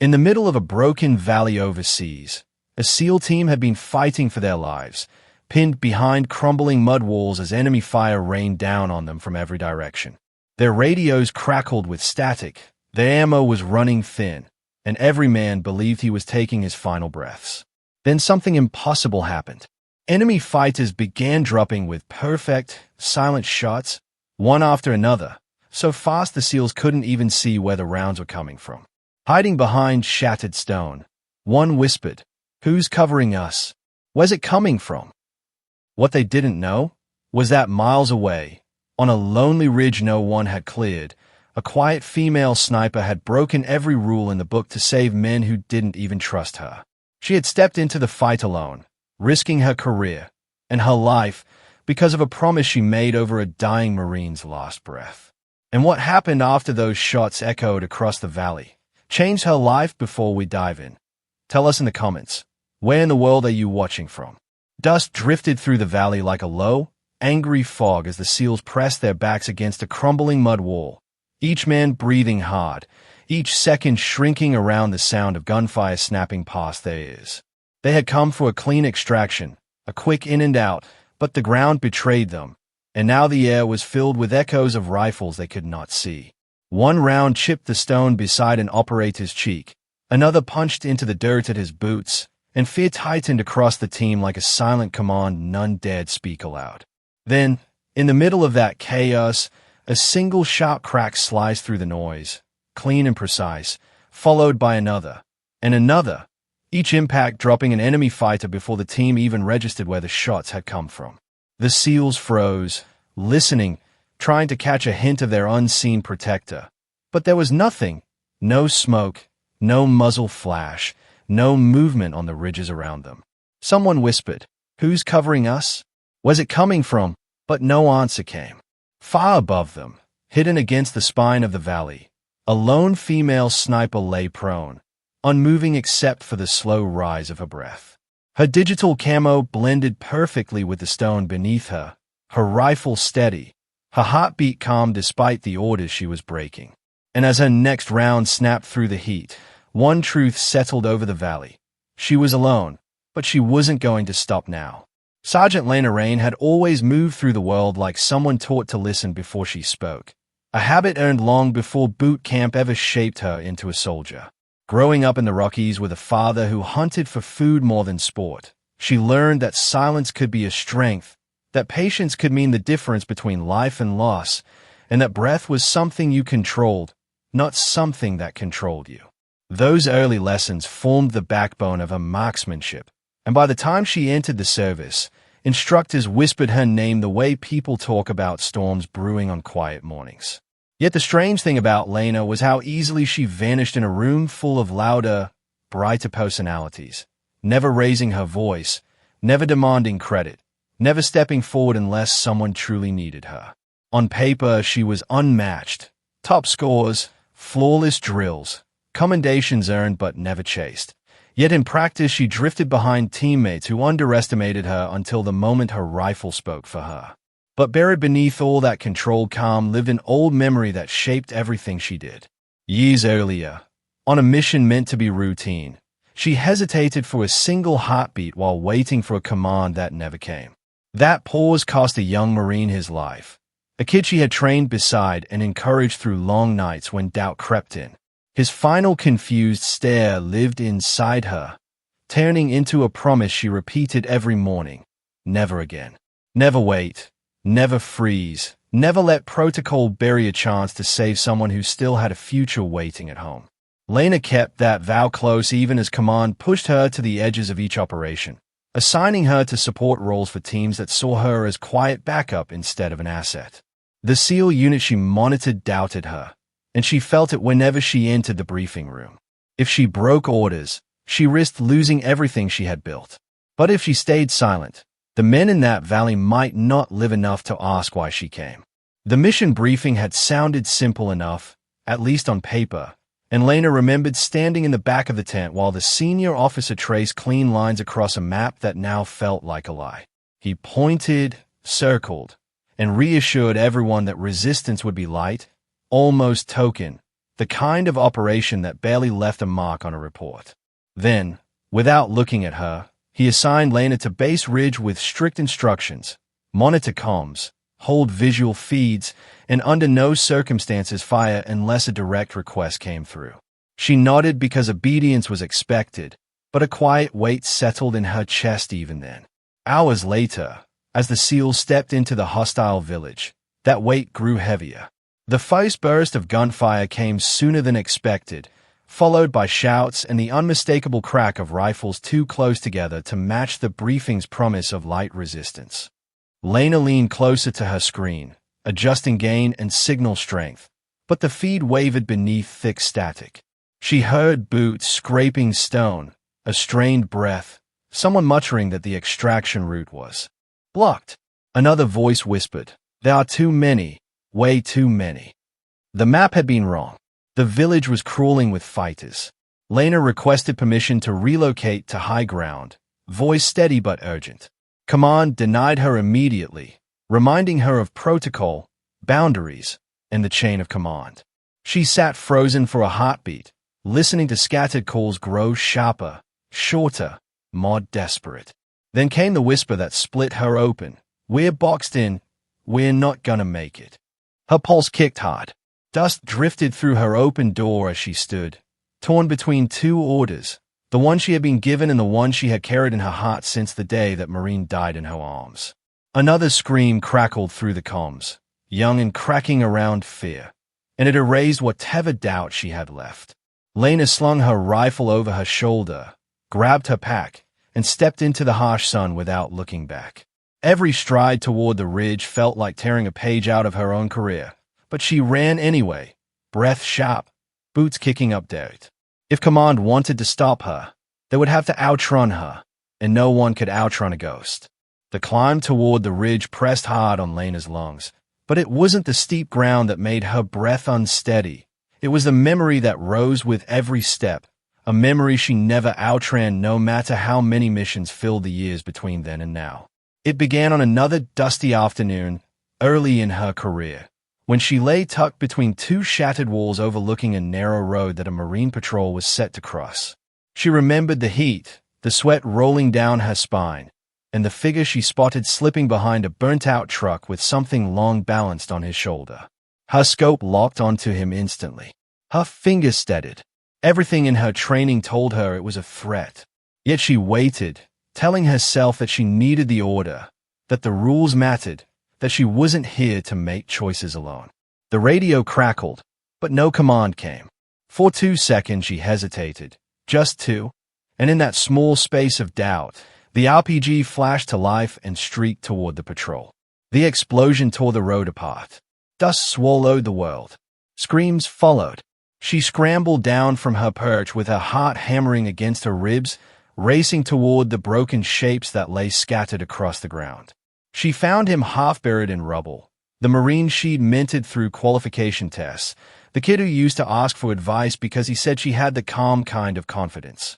In the middle of a broken valley overseas, a SEAL team had been fighting for their lives, pinned behind crumbling mud walls as enemy fire rained down on them from every direction. Their radios crackled with static, their ammo was running thin, and every man believed he was taking his final breaths. Then something impossible happened. Enemy fighters began dropping with perfect, silent shots, one after another, so fast the SEALs couldn't even see where the rounds were coming from. Hiding behind shattered stone, one whispered, "Who's covering us? Where's it coming from?" What they didn't know was that miles away, on a lonely ridge no one had cleared, a quiet female sniper had broken every rule in the book to save men who didn't even trust her. She had stepped into the fight alone, risking her career and her life because of a promise she made over a dying Marine's last breath. And what happened after those shots echoed across the valley changed her life. Before we dive in, tell us in the comments, where in the world are you watching from? Dust drifted through the valley like a low, angry fog as the SEALs pressed their backs against a crumbling mud wall, each man breathing hard, each second shrinking around the sound of gunfire snapping past their ears. They had come for a clean extraction, a quick in and out, but the ground betrayed them, and now the air was filled with echoes of rifles they could not see. One round chipped the stone beside an operator's cheek, another punched into the dirt at his boots, and fear tightened across the team like a silent command none dared speak aloud. Then, in the middle of that chaos, a single sharp crack sliced through the noise, clean and precise, followed by another, and another, each impact dropping an enemy fighter before the team even registered where the shots had come from. The SEALs froze, listening, trying to catch a hint of their unseen protector. But there was nothing, no smoke, no muzzle flash, no movement on the ridges around them. Someone whispered, "Who's covering us? Where's it coming from?" But no answer came. Far above them, hidden against the spine of the valley, a lone female sniper lay prone, unmoving except for the slow rise of her breath. Her digital camo blended perfectly with the stone beneath her, her rifle steady, her heartbeat calm despite the orders she was breaking. And as her next round snapped through the heat, one truth settled over the valley. She was alone, but she wasn't going to stop now. Sergeant Lena Rain had always moved through the world like someone taught to listen before she spoke, a habit earned long before boot camp ever shaped her into a soldier. Growing up in the Rockies with a father who hunted for food more than sport, she learned that silence could be a strength, that patience could mean the difference between life and loss, and that breath was something you controlled, not something that controlled you. Those early lessons formed the backbone of her marksmanship, and by the time she entered the service, instructors whispered her name the way people talk about storms brewing on quiet mornings. Yet the strange thing about Lena was how easily she vanished in a room full of louder, brighter personalities, never raising her voice, never demanding credit, never stepping forward unless someone truly needed her. On paper, she was unmatched. Top scores, flawless drills, commendations earned but never chased. Yet in practice, she drifted behind teammates who underestimated her until the moment her rifle spoke for her. But buried beneath all that controlled calm lived an old memory that shaped everything she did. Years earlier, on a mission meant to be routine, she hesitated for a single heartbeat while waiting for a command that never came. That pause cost a young Marine his life, a kid she had trained beside and encouraged through long nights when doubt crept in. His final confused stare lived inside her, turning into a promise she repeated every morning. Never again. Never wait. Never freeze. Never let protocol bury a chance to save someone who still had a future waiting at home. Lena kept that vow close even as command pushed her to the edges of each operation, assigning her to support roles for teams that saw her as quiet backup instead of an asset. The SEAL unit she monitored doubted her, and she felt it whenever she entered the briefing room. If she broke orders, she risked losing everything she had built. But if she stayed silent, the men in that valley might not live enough to ask why she came. The mission briefing had sounded simple enough, at least on paper, and Lena remembered standing in the back of the tent while the senior officer traced clean lines across a map that now felt like a lie. He pointed, circled, and reassured everyone that resistance would be light, almost token, the kind of operation that barely left a mark on a report. Then, without looking at her, he assigned Lena to base ridge with strict instructions: monitor comms, hold visual feeds, and under no circumstances fire unless a direct request came through. She nodded because obedience was expected, but a quiet weight settled in her chest even then. Hours later, as the SEALs stepped into the hostile village, that weight grew heavier. The first burst of gunfire came sooner than expected, followed by shouts and the unmistakable crack of rifles too close together to match the briefing's promise of light resistance. Lena leaned closer to her screen, adjusting gain and signal strength, but the feed wavered beneath thick static. She heard boots scraping stone, a strained breath, someone muttering that the extraction route was blocked. Another voice whispered, "There are too many, way too many." The map had been wrong. The village was crawling with fighters. Lena requested permission to relocate to high ground, voice steady but urgent. Command denied her immediately, reminding her of protocol, boundaries, and the chain of command. She sat frozen for a heartbeat, listening to scattered calls grow sharper, shorter, more desperate. Then came the whisper that split her open. "We're boxed in. We're not gonna make it." Her pulse kicked hard. Dust drifted through her open door as she stood, torn between two orders, the one she had been given and the one she had carried in her heart since the day that Marine died in her arms. Another scream crackled through the comms, young and cracking around fear, and it erased whatever doubt she had left. Lena slung her rifle over her shoulder, grabbed her pack, and stepped into the harsh sun without looking back. Every stride toward the ridge felt like tearing a page out of her own career, but she ran anyway, breath sharp, boots kicking up dirt. If command wanted to stop her, they would have to outrun her, and no one could outrun a ghost. The climb toward the ridge pressed hard on Lena's lungs, but it wasn't the steep ground that made her breath unsteady. It was the memory that rose with every step, a memory she never outran no matter how many missions filled the years between then and now. It began on another dusty afternoon, early in her career, when she lay tucked between two shattered walls overlooking a narrow road that a Marine patrol was set to cross. She remembered the heat, the sweat rolling down her spine, and the figure she spotted slipping behind a burnt-out truck with something long balanced on his shoulder. Her scope locked onto him instantly. Her fingers steadied. Everything in her training told her it was a threat. Yet she waited, telling herself that she needed the order, that the rules mattered, that she wasn't here to make choices alone. The radio crackled, but no command came. For 2 seconds she hesitated, just 2, and in that small space of doubt, the RPG flashed to life and streaked toward the patrol. The explosion tore the road apart. Dust swallowed the world. Screams followed. She scrambled down from her perch with her heart hammering against her ribs, racing toward the broken shapes that lay scattered across the ground. She found him half buried in rubble, the Marine she'd minted through qualification tests, the kid who used to ask for advice because he said she had the calm kind of confidence.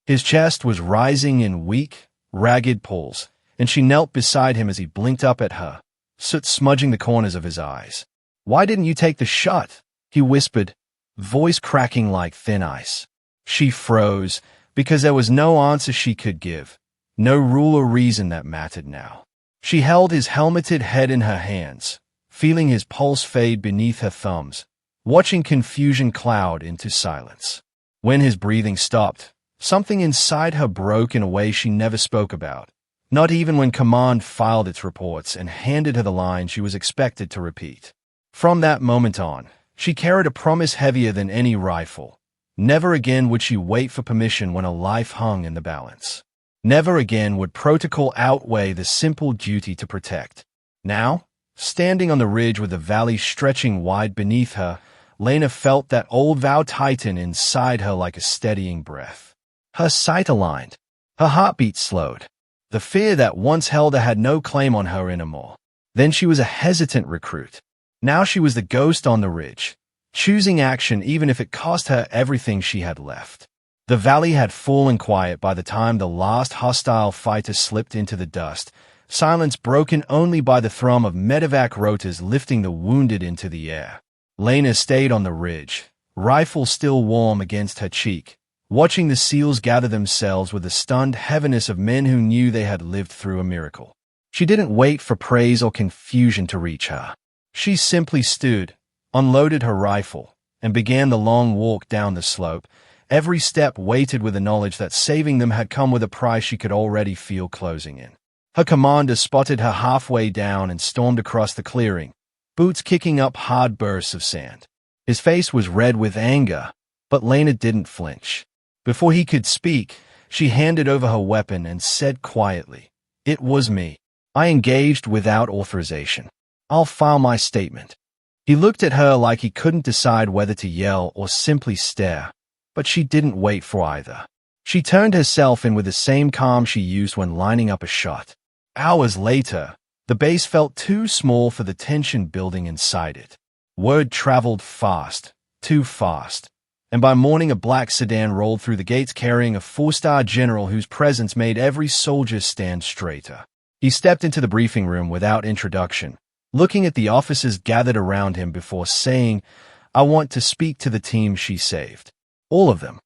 His chest was rising in weak, ragged pulls, and she knelt beside him as he blinked up at her, soot smudging the corners of his eyes. "Why didn't you take the shot?" he whispered, voice cracking like thin ice. She froze, because there was no answer she could give, no rule or reason that mattered now. She held his helmeted head in her hands, feeling his pulse fade beneath her thumbs, watching confusion cloud into silence. When his breathing stopped, something inside her broke in a way she never spoke about, not even when command filed its reports and handed her the line she was expected to repeat. From that moment on, she carried a promise heavier than any rifle. Never again would she wait for permission when a life hung in the balance. Never again would protocol outweigh the simple duty to protect. Now, standing on the ridge with the valley stretching wide beneath her, Lena felt that old vow tighten inside her like a steadying breath. Her sight aligned. Her heartbeat slowed. The fear that once held her had no claim on her anymore. Then she was a hesitant recruit. Now she was the ghost on the ridge, choosing action even if it cost her everything she had left. The valley had fallen quiet by the time the last hostile fighter slipped into the dust, silence broken only by the thrum of medevac rotors lifting the wounded into the air. Lena stayed on the ridge, rifle still warm against her cheek, watching the SEALs gather themselves with the stunned heaviness of men who knew they had lived through a miracle. She didn't wait for praise or confusion to reach her. She simply stood, unloaded her rifle, and began the long walk down the slope, every step weighted with the knowledge that saving them had come with a price she could already feel closing in. Her commander spotted her halfway down and stormed across the clearing, boots kicking up hard bursts of sand. His face was red with anger, but Lena didn't flinch. Before he could speak, she handed over her weapon and said quietly, "It was me. I engaged without authorization. I'll file my statement." He looked at her like he couldn't decide whether to yell or simply stare, but she didn't wait for either. She turned herself in with the same calm she used when lining up a shot. Hours later, the base felt too small for the tension building inside it. Word traveled fast, too fast, and by morning a black sedan rolled through the gates carrying a four-star general whose presence made every soldier stand straighter. He stepped into the briefing room without introduction, looking at the officers gathered around him before saying, "I want to speak to the team she saved." All of them.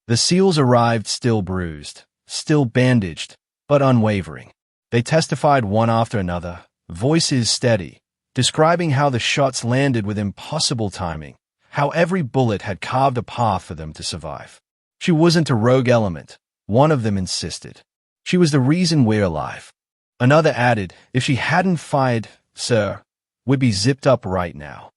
The SEALs arrived still bruised, still bandaged, but unwavering. They testified one after another, voices steady, describing how the shots landed with impossible timing, how every bullet had carved a path for them to survive. She wasn't a rogue element, one of them insisted. She was the reason we're alive. Another added, "If she hadn't fired, sir, we'd be zipped up right now."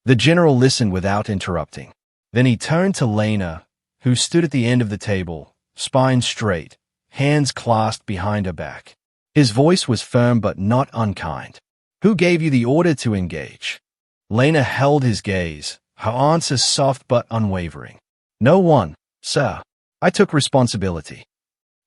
The general listened without interrupting. Then he turned to Lena, who stood at the end of the table, spine straight, hands clasped behind her back. His voice was firm but not unkind. "Who gave you the order to engage?" Lena held his gaze, her answer soft but unwavering. "No one, sir. I took responsibility."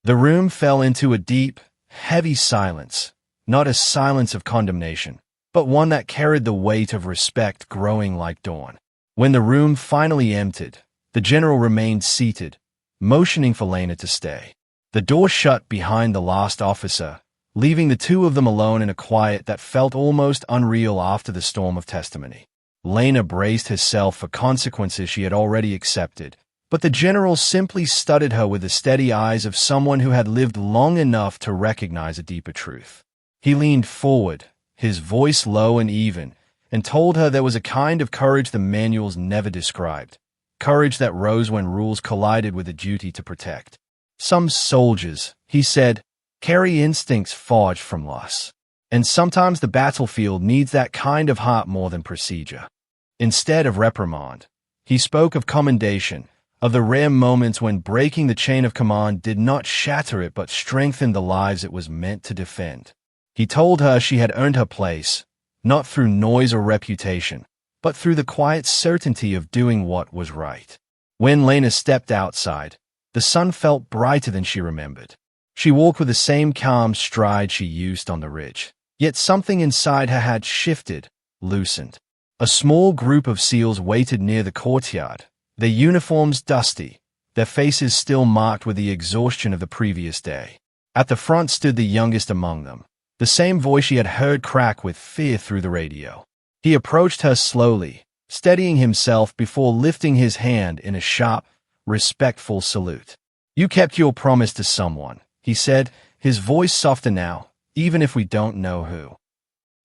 The room fell into a deep, heavy silence, not a silence of condemnation, but one that carried the weight of respect growing like dawn. When the room finally emptied, the general remained seated, motioning for Lena to stay. The door shut behind the last officer, leaving the two of them alone in a quiet that felt almost unreal after the storm of testimony. Lena braced herself for consequences she had already accepted, but the general simply studied her with the steady eyes of someone who had lived long enough to recognize a deeper truth. He leaned forward, his voice low and even, and told her there was a kind of courage the manuals never described, courage that rose when rules collided with a duty to protect. "Some soldiers," he said, "carry instincts forged from loss. And sometimes the battlefield needs that kind of heart more than procedure." Instead of reprimand, he spoke of commendation, of the rare moments when breaking the chain of command did not shatter it but strengthened the lives it was meant to defend. He told her she had earned her place, not through noise or reputation, but through the quiet certainty of doing what was right. When Lena stepped outside, the sun felt brighter than she remembered. She walked with the same calm stride she used on the ridge. Yet something inside her had shifted, loosened. A small group of SEALs waited near the courtyard, their uniforms dusty, their faces still marked with the exhaustion of the previous day. At the front stood the youngest among them, the same voice she had heard crack with fear through the radio. He approached her slowly, steadying himself before lifting his hand in a sharp, respectful salute. "You kept your promise to someone," he said, his voice softer now, "even if we don't know who."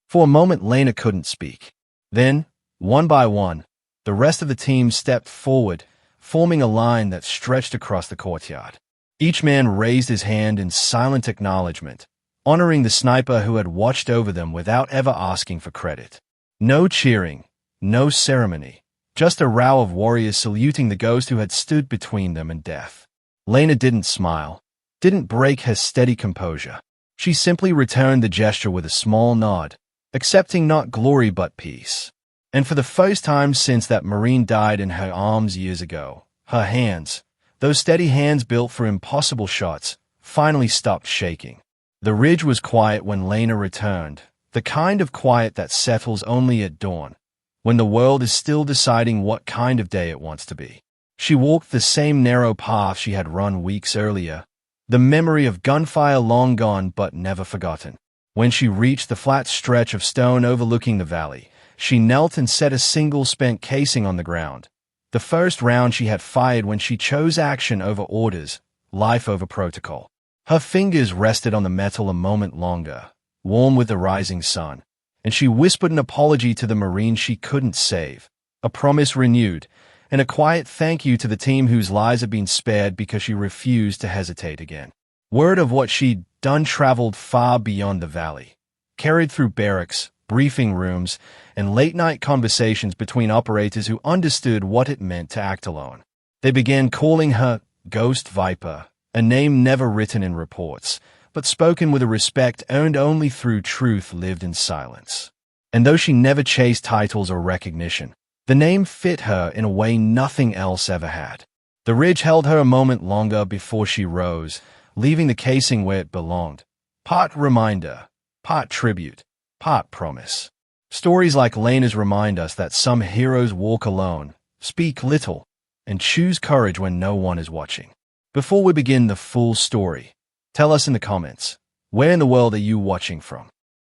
For a moment Lena couldn't speak. Then, one by one, the rest of the team stepped forward, forming a line that stretched across the courtyard. Each man raised his hand in silent acknowledgement, honoring the sniper who had watched over them without ever asking for credit. No cheering, no ceremony, just a row of warriors saluting the ghost who had stood between them and death. Lena didn't smile, didn't break her steady composure. She simply returned the gesture with a small nod, accepting not glory but peace. And for the first time since that Marine died in her arms years ago, her hands, those steady hands built for impossible shots, finally stopped shaking. The ridge was quiet when Lena returned, the kind of quiet that settles only at dawn, when the world is still deciding what kind of day it wants to be. She walked the same narrow path she had run weeks earlier, the memory of gunfire long gone but never forgotten. When she reached the flat stretch of stone overlooking the valley, she knelt and set a single spent casing on the ground, The first round she had fired when she chose action over orders, life over protocol. Her fingers rested on the metal a moment longer, warm with the rising sun, and she whispered an apology to the Marine she couldn't save, a promise renewed, and a quiet thank you to the team whose lives had been spared because she refused to hesitate again. Word of what she'd done traveled far beyond the valley, carried through barracks, briefing rooms, and late-night conversations between operators who understood what it meant to act alone. They began calling her Ghost Viper, a name never written in reports, but spoken with a respect earned only through truth lived in silence. And though she never chased titles or recognition, the name fit her in a way nothing else ever had. The ridge held her a moment longer before she rose, leaving the casing where it belonged. Part reminder, part tribute, part promise. Stories like Lena's remind us that some heroes walk alone, speak little, and choose courage when no one is watching. Before we begin the full story, tell us in the comments, where in the world are you watching from?